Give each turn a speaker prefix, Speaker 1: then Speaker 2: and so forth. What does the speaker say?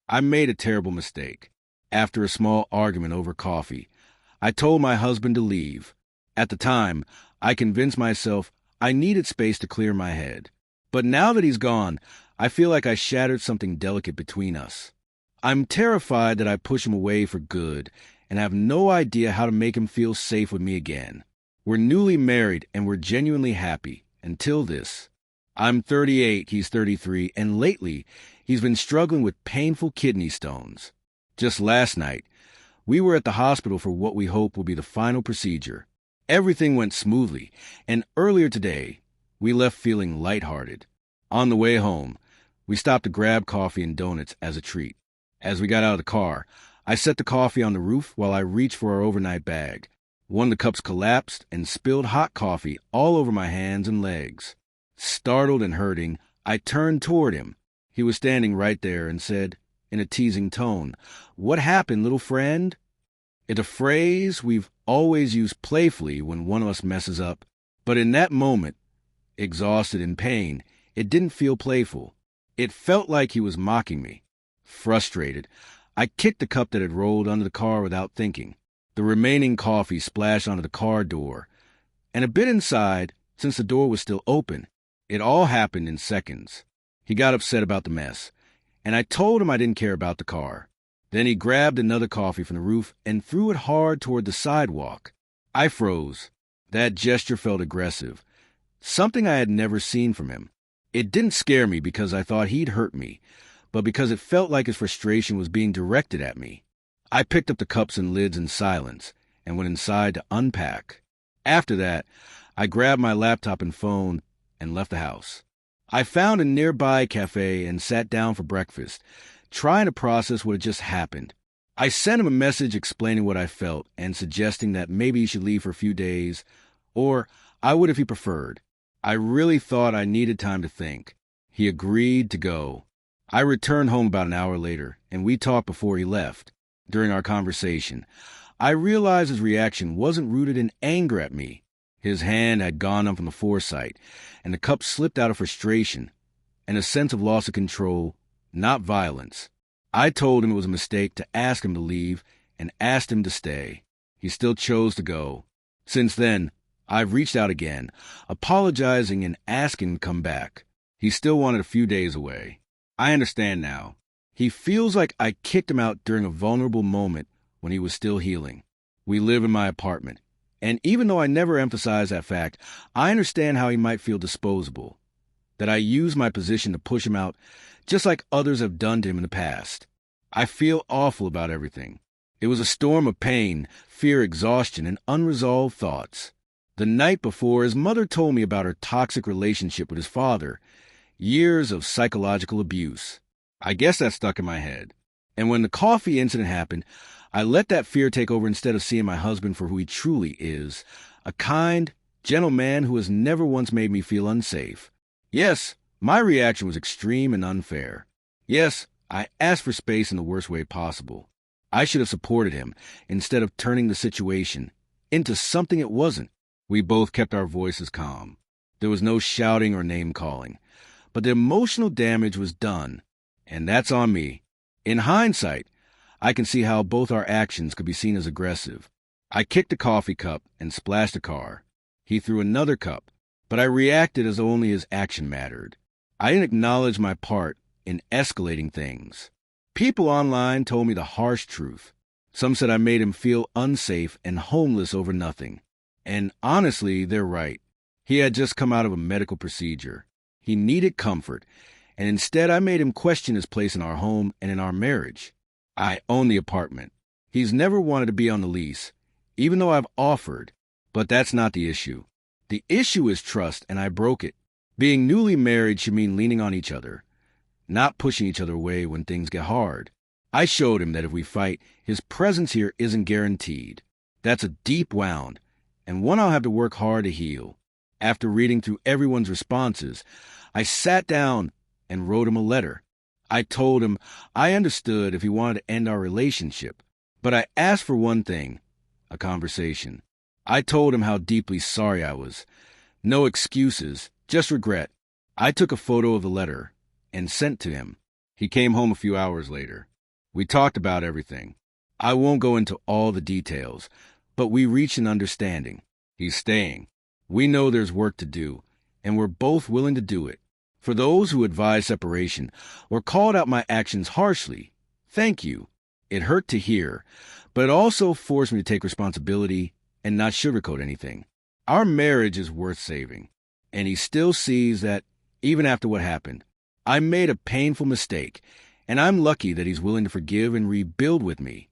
Speaker 1: I made a terrible mistake. After a small argument over coffee, I told my husband to leave. At the time, I convinced myself I needed space to clear my head. But now that he's gone, I feel like I shattered something delicate between us. I'm terrified that I push him away for good and have no idea how to make him feel safe with me again. We're newly married and we're genuinely happy, until this. I'm 38, he's 33, and lately, he's been struggling with painful kidney stones. Just last night, we were at the hospital for what we hope will be the final procedure. Everything went smoothly, and earlier today, we left feeling lighthearted. On the way home, we stopped to grab coffee and donuts as a treat. As we got out of the car, I set the coffee on the roof while I reached for our overnight bag. One of the cups collapsed and spilled hot coffee all over my hands and legs. Startled and hurting, I turned toward him. He was standing right there and said, in a teasing tone, "What happened, little friend?" It's a phrase we've always used playfully when one of us messes up, but in that moment, exhausted in pain, it didn't feel playful. It felt like he was mocking me. Frustrated, I kicked the cup that had rolled under the car without thinking. The remaining coffee splashed onto the car door, and a bit inside, since the door was still open. It all happened in seconds. He got upset about the mess, and I told him I didn't care about the car. Then he grabbed another coffee from the roof and threw it hard toward the sidewalk. I froze. That gesture felt aggressive, something I had never seen from him. It didn't scare me because I thought he'd hurt me, but because it felt like his frustration was being directed at me. I picked up the cups and lids in silence and went inside to unpack. After that, I grabbed my laptop and phone and left the house. I found a nearby cafe and sat down for breakfast, trying to process what had just happened. I sent him a message explaining what I felt and suggesting that maybe he should leave for a few days, or I would if he preferred. I really thought I needed time to think. He agreed to go. I returned home about an hour later, and we talked before he left. During our conversation, I realized his reaction wasn't rooted in anger at me. His hand had gone up from the foresight, and the cup slipped out of frustration and a sense of loss of control, not violence. I told him it was a mistake to ask him to leave and asked him to stay. He still chose to go. Since then, I've reached out again, apologizing and asking him to come back. He still wanted a few days away. I understand now. He feels like I kicked him out during a vulnerable moment when he was still healing. We live in my apartment, and even though I never emphasize that fact, I understand how he might feel disposable, that I use my position to push him out just like others have done to him in the past. I feel awful about everything. It was a storm of pain, fear, exhaustion, and unresolved thoughts. The night before, his mother told me about her toxic relationship with his father, years of psychological abuse. I guess that stuck in my head. And when the coffee incident happened, I let that fear take over instead of seeing my husband for who he truly is, a kind, gentle man who has never once made me feel unsafe. Yes, my reaction was extreme and unfair. Yes, I asked for space in the worst way possible. I should have supported him instead of turning the situation into something it wasn't. We both kept our voices calm. There was no shouting or name-calling. But the emotional damage was done, and that's on me. In hindsight, I can see how both our actions could be seen as aggressive. I kicked the coffee cup and splashed the car. He threw another cup, but I reacted as though only his action mattered. I didn't acknowledge my part in escalating things. People online told me the harsh truth. Some said I made him feel unsafe and homeless over nothing. And honestly, they're right. He had just come out of a medical procedure. He needed comfort, and instead I made him question his place in our home and in our marriage. I own the apartment. He's never wanted to be on the lease, even though I've offered, but that's not the issue. The issue is trust, and I broke it. Being newly married should mean leaning on each other, not pushing each other away when things get hard. I showed him that if we fight, his presence here isn't guaranteed. That's a deep wound, and one I'll have to work hard to heal. After reading through everyone's responses, I sat down and wrote him a letter. I told him I understood if he wanted to end our relationship, but I asked for one thing, a conversation. I told him how deeply sorry I was. No excuses, just regret. I took a photo of the letter and sent to him. He came home a few hours later. We talked about everything. I won't go into all the details, but we reached an understanding. He's staying. We know there's work to do, and we're both willing to do it. For those who advised separation or called out my actions harshly, thank you. It hurt to hear, but it also forced me to take responsibility and not sugarcoat anything. Our marriage is worth saving, and he still sees that, even after what happened, I made a painful mistake, and I'm lucky that he's willing to forgive and rebuild with me.